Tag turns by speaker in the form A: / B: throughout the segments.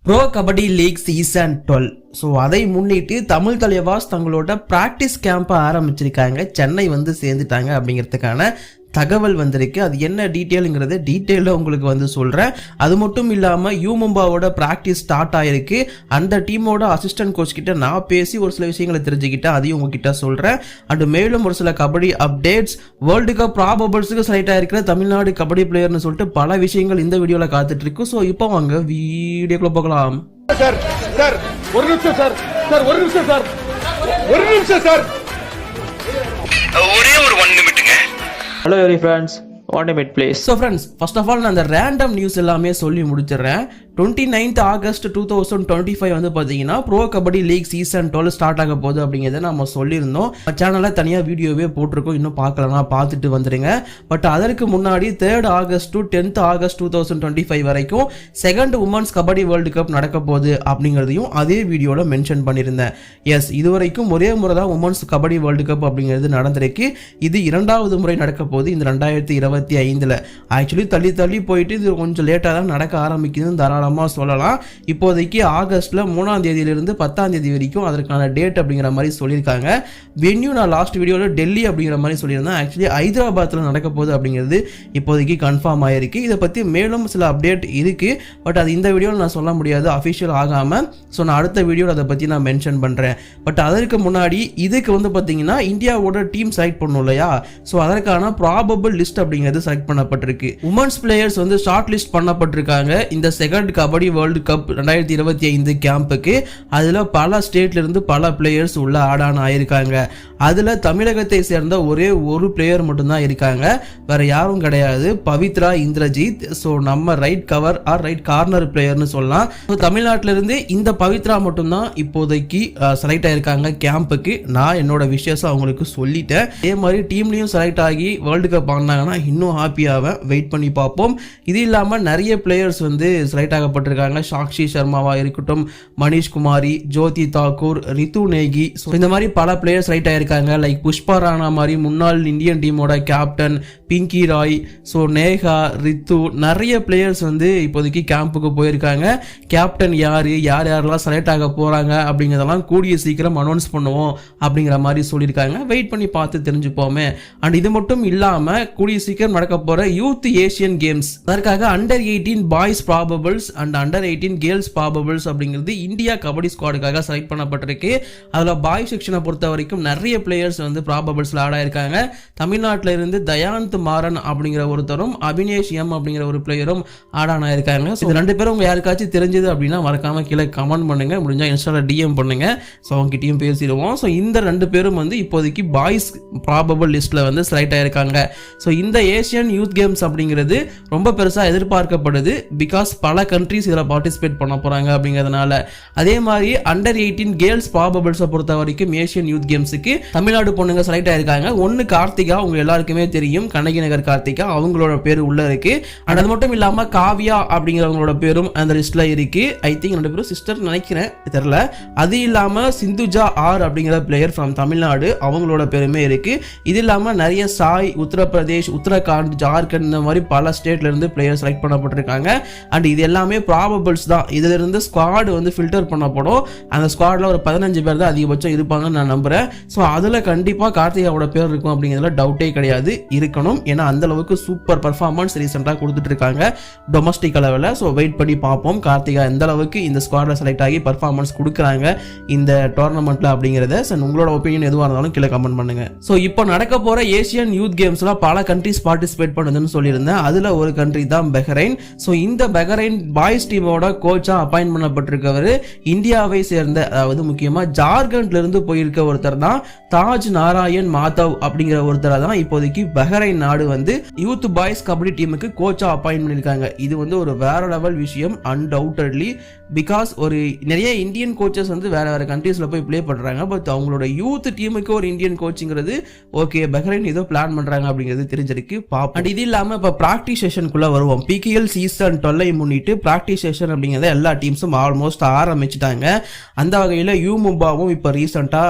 A: Bro Kabaddi League season 12. So அதை முன்னிட்டு தமிழ் தலைவாஸ் தங்களோட ப்ராக்டிஸ் கேம்பை ஆரம்பிச்சிருக்காங்க. சென்னை வந்து சேர்ந்துட்டாங்க அப்படிங்கிறதுக்கான தகவல் வந்திருக்கு. அது என்ன டீட்டெயிலுங்கிறத டீட்டெயிலாக உங்களுக்கு வந்து சொல்கிறேன். அது மட்டும் இல்லாமல் யூமும்பாவோட ப்ராக்டிஸ் ஸ்டார்ட் ஆகிருக்கு. அந்த டீமோட அசிஸ்டன்ட் கோச் கிட்ட நான் பேசி ஒரு சில விஷயங்களை தெரிஞ்சுக்கிட்டேன், அதையும் உங்ககிட்ட சொல்கிறேன். அண்ட் மேலும் ஒரு சில கபடி அப்டேட்ஸ், வேர்ல்டு கப் ப்ராபபிள்ஸுக்கு செலக்ட் ஆகிருக்கிற தமிழ்நாடு கபடி பிளேயர்னு சொல்லிட்டு பல விஷயங்கள் இந்த வீடியோவில் காத்துட்டு இருக்கு. ஸோ இப்போ வாங்க வீடியோக்குள்ள போகலாம்.
B: சார் சார் ஒரு நிமிஷம் சார் சார் ஒரு நிமிஷம் சார் ஒரு நிமிஷம் சார்
C: ஒரே ஒரு 1 நிமிட்டுங்க.
D: Hello every friends, 1 minute please.
A: So friends, first of all நான் அந்த ரேண்டம் நியூஸ் எல்லாமே சொல்லி முடிச்சிடுறேன். 29th August 2025 வந்து பார்த்தீங்கன்னா Pro Kabaddi League season 12 start ஆக போகுது அப்படிங்கிறத நம்ம சொல்லியிருந்தோம். சேனலில் தனியாக வீடியோவே போட்டிருக்கோம், இன்னும் பார்க்கலன்னா பார்த்துட்டு வந்துடுங்க. பட் அதற்கு முன்னாடி 3rd August to 10th August 2025 வரைக்கும் second women's kabaddi world cup நடக்க போகுது அப்படிங்கிறதையும் அதே வீடியோவில் மென்ஷன் பண்ணியிருந்தேன். எஸ், இது வரைக்கும் ஒரே முறை தான் உமன்ஸ் கபடி வேர்ல்டு கப் அப்படிங்கிறது நடந்திருக்கு. இது 2வது முறை நடக்க போகுது இந்த 2025. ஆக்சுவலி தள்ளி போயிட்டு இது கொஞ்சம் லேட்டாக தான் நடக்க ஆரம்பிக்குதுன்னு தாராளமாக சொல்லலாம். இப்போதைக்கு ஆகஸ்ட்ல 3ஆம் தேதியிலிருந்து 10ஆம் தேதி வரைக்கும் அதற்கான டேட் அப்படிங்கிற மாதிரி சொல்லியிருக்காங்க. வென்யூ நான் லாஸ்ட் வீடியோவில் டெல்லி அப்படிங்கிற மாதிரி சொல்லியிருந்தேன். ஆக்சுவலி ஹைதராபாத்தில் நடக்க போகுது அப்படிங்கிறது இப்போதைக்கு கன்ஃபார்ம் ஆயிருக்கு. இதை பற்றி மேலும் சில அப்டேட் இருக்கு, பட் அது இந்த வீடியோவில் நான் சொல்ல முடியாது, அஃபிஷியல் ஆகாமல். ஸோ நான் அடுத்த வீடியோவில் அதை பற்றி நான் மென்ஷன் பண்ணுறேன். பட் அதற்கு முன்னாடி இதுக்கு வந்து பார்த்தீங்கன்னா இந்தியாவோட டீம் செலக்ட் பண்ணும் இல்லையா, ஸோ அதற்கான ப்ராபபிள் லிஸ்ட் அப்படிங்கிறது செலக்ட் பண்ணப்பட்டிருக்கு. உமன்ஸ் பிளேயர்ஸ் வந்து ஷார்ட் லிஸ்ட் பண்ணப்பட்டிருக்காங்க இந்த செகண்ட் கபடி வேர்ல்டு கப் 2025 கேம்புக்கு. அதில் பல ஸ்டேட்ல இருந்து பல பிளேயர்ஸ் உள்ள ஆட் ஆன் ஆயிருக்காங்க. அதில் தமிழகத்தை சேர்ந்த ஒரே ஒரு பிளேயர் மட்டும்தான் இருக்காங்க, வேற யாரும் கிடையாது, பவித்ரா இந்திரஜித். ஸோ நம்ம right cover or right corner பிளேயர்னு சொல்லலாம். ஸோ தமிழ்நாட்டில இருந்து இந்த பவித்ரா மட்டும்தான் இப்போதைக்கு செலக்ட் ஆயிருக்காங்க கேம்புக்கு. நான் என்னோட விஷயத்தை அவங்களுக்கு சொல்லிட்டேன். அதே மாதிரி டீம்லையும் செலக்ட் ஆகி வேர்ல்டு கப் ஆனாங்கன்னா இன்னும் ஹாப்பியாவேன். வெயிட் பண்ணி பார்ப்போம். இது இல்லாமல் நிறைய பிளேயர்ஸ் வந்து செலக்ட் ஆகப்பட்டிருக்காங்க. சாக்ஷி சர்மாவா இருக்கட்டும், மணிஷ் குமாரி, ஜோதி தாக்கூர், ரித்து நேகி, இந்த மாதிரி பல பிளேயர்ஸ் செலக்ட் ஆயிருக்காங்க. லைக் புஷ்பா ராணா மாதிரி முன்னாள் இந்தியன் டீமோட கேப்டன், பிங்கி ராய், ஸோ நேஹா, ரித்து, நிறைய பிளேயர்ஸ் வந்து இப்போதைக்கு கேம்புக்கு போயிருக்காங்க. கேப்டன் யாரெல்லாம் செலக்ட் ஆக போறாங்க அப்படிங்கிறதெல்லாம் கூடிய சீக்கிரம் அனௌன்ஸ் பண்ணுவோம் அப்படிங்கிற மாதிரி சொல்லியிருக்காங்க. வெயிட் பண்ணி பார்த்து தெரிஞ்சுப்போமே. அண்ட் இது மட்டும் இல்லாம கூடிய சீக்கிரம் நடக்க போற யூத் ஏசியன் கேம்ஸ், அதற்காக under 18 boys probables and under 18 girls probables அப்படிங்கிறது இந்தியா கபடி ஸ்குவாடுக்காக செலக்ட் பண்ணப்பட்டிருக்கு. அதில் பாய் செக்ஷனை பொறுத்த வரைக்கும் நிறைய பிளேயர்ஸ் வந்து ப்ராபபிள்ஸ்ல ஆட் ஆயிருக்காங்க. தமிழ்நாட்டில இருந்து தயாந்த் மாறன் அப்படிங்கிற ஒருத்தரும், அபினேஷ் எம் அப்படிங்கிற ஒரு பிளேயரும் ஆட் ஆன் ஆயிருக்காங்க. ஸோ 2 பேரும் உங்க யாருக்காச்சும் தெரிஞ்சது அப்படின்னா மறக்காம கீழே கமெண்ட் பண்ணுங்க, முடிஞ்சா இன்ஸ்டால டிஎம் பண்ணுங்க. ஸோ அவங்க கிட்டயும் பேசிடுவோம். ஸோ இந்த 2 பேரும் வந்து இப்போதைக்கு பாய்ஸ் ப்ராபபிள் லிஸ்ட்ல வந்து செலக்ட் ஆயிருக்காங்க. ஸோ இந்த ஏசியன் யூத் கேம்ஸ் அப்படிங்கிறது ரொம்ப பெருசா எதிர்பார்க்கப்படுது. பிகாஸ் பல கண்ட்ரிஸ் இதில் பார்ட்டிசிபேட் பண்ண போறாங்க அப்படிங்கிறதுனால. அதே மாதிரி அண்டர் 18 கேர்ள்ஸ் ப்ராபபிள்ஸை பொறுத்த வரைக்கும் ஏசியன் யூத் கேம்ஸுக்கு தமிழ்நாடு பொண்ணுங்க செலக்ட் ஆயிருக்காங்க. ஒன்னு கார்த்திகா, உங்க எல்லாருக்குமே தெரியும், கண்ணகி நகர் கார்த்திகா, அவங்களோட பேர் உள்ள இருக்கு. அண்ட் அது மட்டும் இல்லாம காவியா அப்படிங்கிறவங்களோட பேரும் அந்த லிஸ்ட்ல இருக்கு. ஐ திங்க் 2 பேரும் சிஸ்டர் நினைக்கிறேன், தெரியல. அது இல்லாம சிந்துஜா ஆர் அப்படிங்கிற பிளேயர் ஃப்ரம் தமிழ்நாடு, அவங்களோட பேருமே இருக்கு. இது இல்லாம நிறைய சாய், உத்தரப்பிரதேஷ், உத்தரகாண்ட், ஜார்க்கண்ட், இந்த மாதிரி பல ஸ்டேட்ல இருந்து பிளேயர் செலக்ட் பண்ணப்பட்டிருக்காங்க. அண்ட் இது எல்லாமே ப்ராபபிள்ஸ் தான். இதுல இருந்து ஸ்குவாட் வந்து ஃபில்டர் பண்ணப்படும். அந்த ஸ்குவாட்ல ஒரு 15 பேர் தான் அதிகபட்சம் இருப்பாங்கன்னு நான் நம்புறேன். ஸோ அதுல கண்டிப்பா கார்த்திகாவோட பேர் இருக்கும் அப்படிங்கிறதுல டவுட்டே கிடையாது, இருக்கணும். ஏன்னா அந்த அளவுக்கு சூப்பர் பர்ஃபார்மன்ஸ் ரீசெண்டாக கொடுத்துட்டு இருக்காங்க டொமஸ்டிக் அளவில். ஸோ வெயிட் பண்ணி பார்ப்போம் கார்த்திகா எந்த அளவுக்கு இந்த ஸ்குவாட்ல செலக்ட் ஆகி பர்ஃபார்மன்ஸ் கொடுக்குறாங்க இந்த டோர்னமெண்ட்ல அப்படிங்கிறத. உங்களோட ஒப்பீனியன் எதுவாக இருந்தாலும் கீழே கமெண்ட் பண்ணுங்க. ஸோ இப்போ நடக்க போற ஏசியன் யூத் கேம்ஸ்ல பல கண்ட்ரிஸ் பார்ட்டிசிபேட் பண்ணுதுன்னு சொல்லியிருந்தேன். அதுல ஒரு கண்ட்ரி தான் பஹ்ரைன். ஸோ இந்த பஹ்ரைன் பாய்ஸ் டீமோட கோச்சா அப்பாயின்ட் பண்ணப்பட்டிருக்கவர் இந்தியாவை சேர்ந்த, அதாவது முக்கியமா ஜார்க்கண்ட்ல இருந்து போயிருக்க ஒருத்தர் தான் தாஜ் நாராயண் மாதவ் அப்படிங்கிற ஒருத்தரை தான் இப்போதைக்கு பஹ்ரைன் நாடு வந்து யூத் பாய்ஸ் கபடி டீமுக்கு கோச்சா அப்பாயின்ட் பண்ணியிருக்காங்க. இது வந்து ஒரு வேற லெவல் விஷயம் அன்டவுட்டட்லி. பிகாஸ் ஒரு நிறைய இந்தியன் கோச்சஸ் வந்து வேற வேற கண்ட்ரீஸ்ல போய் பிளே பண்றாங்க. பட் அவங்களோட யூத் டீமுக்கு ஒரு இந்தியன் கோச்சிங்கிறது ஓகே, பஹ்ரைன் ஏதோ பிளான் பண்றாங்க அப்படிங்கிறது தெரிஞ்சிருக்கு. பாப்போம். இது இல்லாம இப்ப பிராக்டிஸ் செஷனுக்குள்ள வருவோம். PKL சீசன் 12 முன்னிட்டு பிராக்டிஸ் செஷன் அப்படிங்கிறத எல்லா டீம்ஸும் ஆல்மோஸ்ட் ஆரம்பிச்சுட்டாங்க. அந்த வகையில் யூமும்பாவும் இப்போ ரீசெண்டா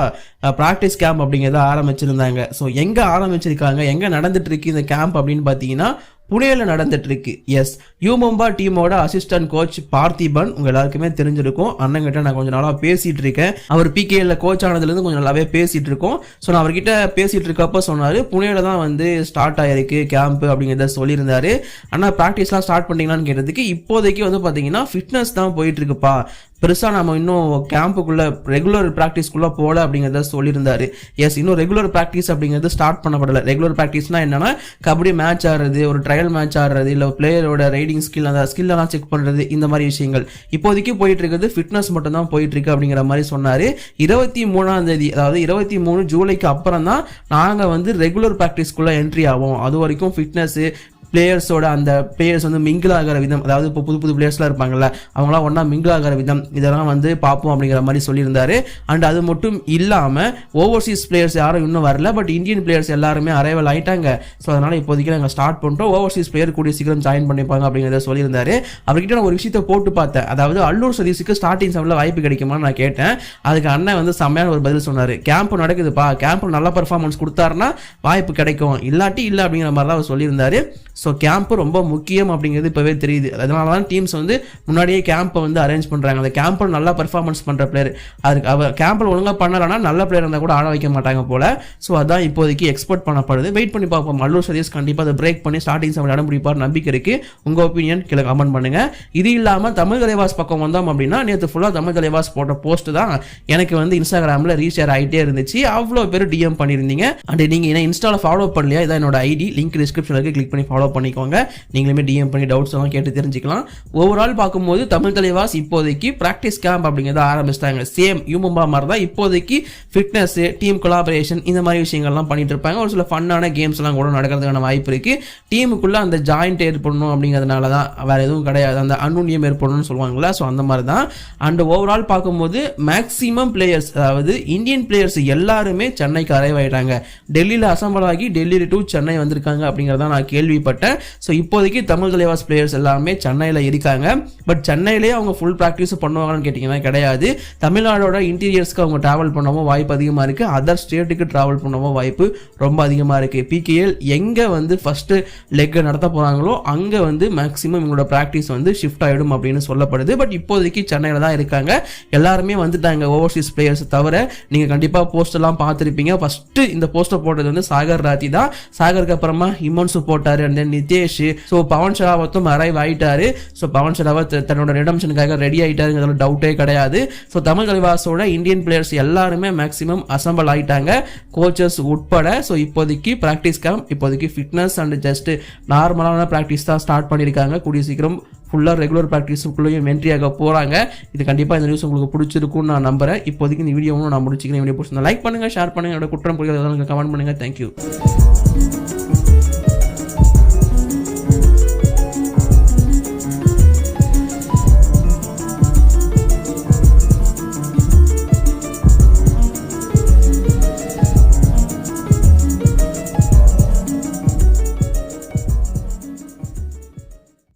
A: பிராக்டிஸ் கேம்ப் அப்படிங்கிறத ஆரம்பிச்சிருந்தாங்க. ஸோ எங்க ஆரம்பிச்சிருக்காங்க, எங்க நடந்துட்டு இருக்கு இந்த கேம்ப் அப்படின்னு பார்த்தீங்கன்னா புனேல நடந்துட்டு இருக்கு. எஸ், யூ மும்பா டீமோட அசிஸ்டன்ட் கோச் பார்த்திபன் உங்க எல்லாருக்குமே தெரிஞ்சிருக்கும். அண்ணங்கிட்ட நான் கொஞ்சம் நாளா பேசிட்டு இருக்கேன். அவர் பிகேல கோச் ஆனதுல இருந்து கொஞ்சம் நல்லாவே பேசிட்டு இருக்கோம். ஸோ நான் அவர்கிட்ட பேசிட்டு இருக்கப்ப சொன்னாரு புனேல தான் வந்து ஸ்டார்ட் ஆயிருக்கு கேம்ப் அப்படிங்கிறத சொல்லியிருந்தாரு. ஆனால் ப்ராக்டிஸ்லாம் ஸ்டார்ட் பண்ணீங்களான்னு கேட்டதுக்கு இப்போதைக்கு வந்து பார்த்தீங்கன்னா ஃபிட்னஸ் தான் போயிட்டு இருக்குப்பா, பெருசாக நம்ம இன்னும் கேம்புக்குள்ள ரெகுலர் ப்ராக்டிஸ்க்குள்ள போல அப்படிங்கிறத சொல்லியிருந்தாரு. எஸ், இன்னும் ரெகுலர் ப்ராக்டிஸ் அப்படிங்கிறது ஸ்டார்ட் பண்ணப்படலை. ரெகுலர் ப்ராக்டிஸ்னா என்னன்னா கபடி மேட்ச் ஆடுறது, ஒரு ட்ரையல் மேட்ச் ஆடுறது, இல்லை பிளேயரோட ரைடிங் ஸ்கில் அந்த ஸ்கில்லாம் செக் பண்ணுறது, இந்த மாதிரி விஷயங்கள் இப்போதைக்கு போயிட்டு இருக்குது. ஃபிட்னஸ் மட்டும் தான் போயிட்டு இருக்கு அப்படிங்கிற மாதிரி சொன்னாரு. 23ஆம் தேதி, அதாவது 23 ஜூலைக்கு அப்புறம் தான் நாங்கள் வந்து ரெகுலர் ப்ராக்டிஸ்க்குள்ள என்ட்ரி ஆகும். அது வரைக்கும் ஃபிட்னஸ் பிளேயர்ஸோட அந்த பிளேயர்ஸ் வந்து மிங்கிள் ஆகிற விதம், அதாவது இப்போ புது புது பிளேயர்ஸ்லாம் இருப்பாங்கல்ல அவங்களாம் ஒன்றா மிங்கிள் ஆகிற விதம், இதெல்லாம் வந்து பார்ப்போம் அப்படிங்கிற மாதிரி சொல்லியிருந்தாரு. அண்ட் அது மட்டும் இல்லாமல் ஓவர்சீஸ் பிளேயர்ஸ் யாரும் இன்னும் வரல, பட் இந்தியன் பிளேயர்ஸ் எல்லாருமே அரைவல் ஆயிட்டாங்க. ஸோ அதனால் இப்போதைக்கு நாங்கள் ஸ்டார்ட் பண்ணிட்டோம். ஓவர்சீஸ் பிளேயர் கூடிய சீக்கிரம் ஜாயின் பண்ணிப்பாங்க அப்படிங்கிறத சொல்லியிருந்தாரு. அவர்கிட்ட நான் ஒரு விஷயத்தை போட்டு பார்த்தேன். அதாவது அல்லூர் சதீஷுக்கு ஸ்டார்டிங் செவனில் வாய்ப்பு கிடைக்குமான்னு நான் கேட்டேன். அதுக்கு அண்ணன் வந்து செம்மையான ஒரு பதில் சொன்னார். கேம்ப் நடக்குதுப்பா, கேம்ப் நல்ல பர்ஃபார்மன்ஸ் கொடுத்தாருன்னா வாய்ப்பு கிடைக்கும், இல்லாட்டி இல்லை அப்படிங்கிற மாதிரி தான் அவர் சொல்லியிருந்தாரு. ஸோ கேம்ப் ரொம்ப முக்கியம் அப்படிங்கிறது இப்போவே தெரியுது. அதனால தான் டீம்ஸ் வந்து முன்னாடியே கேம்பை வந்து அரேஞ்ச் பண்ணுறாங்க. அந்த கேம்பில் நல்லா பர்ஃபார்மன்ஸ் பண்ணுற பிளேயர், அதுக்கு அவர் கேம்பில் ஒழுங்காக பண்ணலைன்னா நல்ல பிளேயர் இருந்தால் கூட ஆட வைக்க மாட்டாங்க போல. ஸோ அதான் இப்போதைக்கு எக்ஸ்பெக்ட் பண்ணப்படுது. வெயிட் பண்ணி பார்ப்போம். அல்லூர் சதீஷ் கண்டிப்பாக அதை பிரேக் பண்ணி ஸ்டார்டிங் செவன் இடம் பிடிப்பார் நம்பிக்கை இருக்குது. உங்கள் ஒப்பீனியன் கீழே கமெண்ட் பண்ணுங்கள். இது இல்லாமல் தமிழ் தலைவாஸ் பக்கம் வந்தோம் அப்படின்னா நேற்று ஃபுல்லாக தமிழ் தலைவாஸ் போட்ட போஸ்ட் தான் எனக்கு வந்து இன்ஸ்டாகிராமில் ரீஷேர் ஆகிட்டே இருந்துச்சு. அவ்வளோ பேர் டிஎம் பண்ணியிருந்தீங்க. அண்ட் நீங்கள் என்ன இன்ஸ்டாவில் ஃபாலோ பண்ணலையா, இதான் என்னோட ஐடி, லிங்க் டிஸ்கிரிப்ஷனுக்கு கிளிக் பண்ணி ஃபாலோ பண்ணிக்கோங்க. நீங்களுமே டிஎம் பண்ணி டவுட்ஸ் எல்லாம் கேட்டு தெரிஞ்சுக்கலாம். ஓவரால் பார்க்கும்போது தமிழ் தலைவாஸ் இப்போதைக்கு ப்ராக்டிஸ் கேம்ப் அப்படிங்கிறத ஆரம்பிச்சிட்டாங்க. சேம் யூ மும்பா மாதிரி தான் இப்போதைக்கு ஃபிட்னஸ், டீம் கொலாபரேஷன், இந்த மாதிரி விஷயங்கள்லாம் பண்ணிட்டு இருப்பாங்க. ஒரு சில ஃபன்னான கேம்ஸ் எல்லாம் கூட நடக்கிறதுக்கான வாய்ப்பு இருக்கு. டீமுக்குள்ள அந்த ஜாயிண்ட் ஏற்படணும் அப்படிங்கிறதுனால தான், வேற எதுவும் கிடையாது. அந்த அன்னுண்ணியம் ஏற்படணும்னு சொல்லுவாங்களா, ஸோ அந்த மாதிரி தான். அண்ட் ஓவரால் பார்க்கும்போது மேக்ஸிமம் பிளேயர்ஸ், அதாவது இந்தியன் பிளேயர்ஸ் எல்லாருமே சென்னைக்கு அரைவாயிட்டாங்க. டெல்லியில் அசம்பிள் ஆகி டெல்லி டு சென்னை வந்திருக்காங்க அப்படிங்கிறத நான் கேள்விப்பட்டேன். ஸோ இப்போதைக்கு தமிழ் தலைவாஸ் பிளேயர்ஸ் எல்லாமே சென்னையில் இருக்காங்க. பட் சென்னையிலேயே அவங்க ஃபுல் ப்ராக்டிஸ் பண்ணுவாங்கன்னு கேட்டிங்கன்னா கிடையாது. தமிழ்நாடோட இன்டீரியர்ஸ்க்கு அவங்க ட்ராவல் பண்ணவும் வாய்ப்பு அதிகமாக இருக்குது. அதர் ஸ்டேட்டுக்கு ட்ராவல் பண்ணவும் வாய்ப்பு ரொம்ப அதிகமாக இருக்குது. பிகேஎல் எங்கே வந்து ஃபஸ்ட்டு லெக்கை நடத்த போகிறாங்களோ அங்கே வந்து மேக்ஸிமம் இவங்களோட ப்ராக்டிஸ் வந்து ஷிஃப்ட் ஆகிடும் அப்படின்னு சொல்லப்படுது. பட் இப்போதைக்கு சென்னையில் தான் இருக்காங்க. எல்லாருமே வந்துட்டாங்க ஓவர்சீஸ் பிளேயர்ஸ் தவிர. நீங்கள் கண்டிப்பாக போஸ்டெல்லாம் பார்த்துருப்பீங்க. ஃபஸ்ட்டு இந்த போஸ்டர் போட்டது வந்து சாகர் ராத்தி தான். சாகருக்கு அப்புறமா இமன்சு போட்டார், and then Nitesh. So Pawan ஷராவத்தும் அரைவ் ஆயிட்டாரு. ஸோ பவன் ஷராவத் தன்னோட ரிடம்ஷனுக்காக ரெடி ஆயிட்டாருங்கிறதுல டவுட்டே கிடையாது. ஸோ தமிழ் தலைவாஸோட இந்தியன் பிளேயர்ஸ் எல்லாருமே மேக்ஸிமம் அசம்பிள் ஆயிட்டாங்க, கோச்சஸ் உட்பட. ஸோ இப்போதைக்கு ப்ராக்டிஸ் கேம்ப், இப்போதைக்கு ஃபிட்னஸ் அண்ட் ஜஸ்ட் நார்மலான ப்ராக்டிஸ் தான் ஸ்டார்ட் பண்ணியிருக்காங்க. கூடிய சீக்கிரம் ஃபுல்லாக ரெகுலர் ப்ராக்டிஸுக்குள்ளேயும் என்ட்ரியாக போகிறாங்க. இது கண்டிப்பாக இந்த நியூஸ் உங்களுக்கு பிடிச்சிருக்குன்னு நான் நம்புறேன். இப்போதைக்கு இந்த வீடியோவும் நான் முடிச்சுக்கிறேன். வீடியோ பிடிச்சிருந்தா லைக் பண்ணுங்கள், ஷேர் பண்ணுங்கள், என்னோட குற்றம் புரியாதவங்களுக்கு கமெண்ட் பண்ணுங்கள். தேங்க்யூ.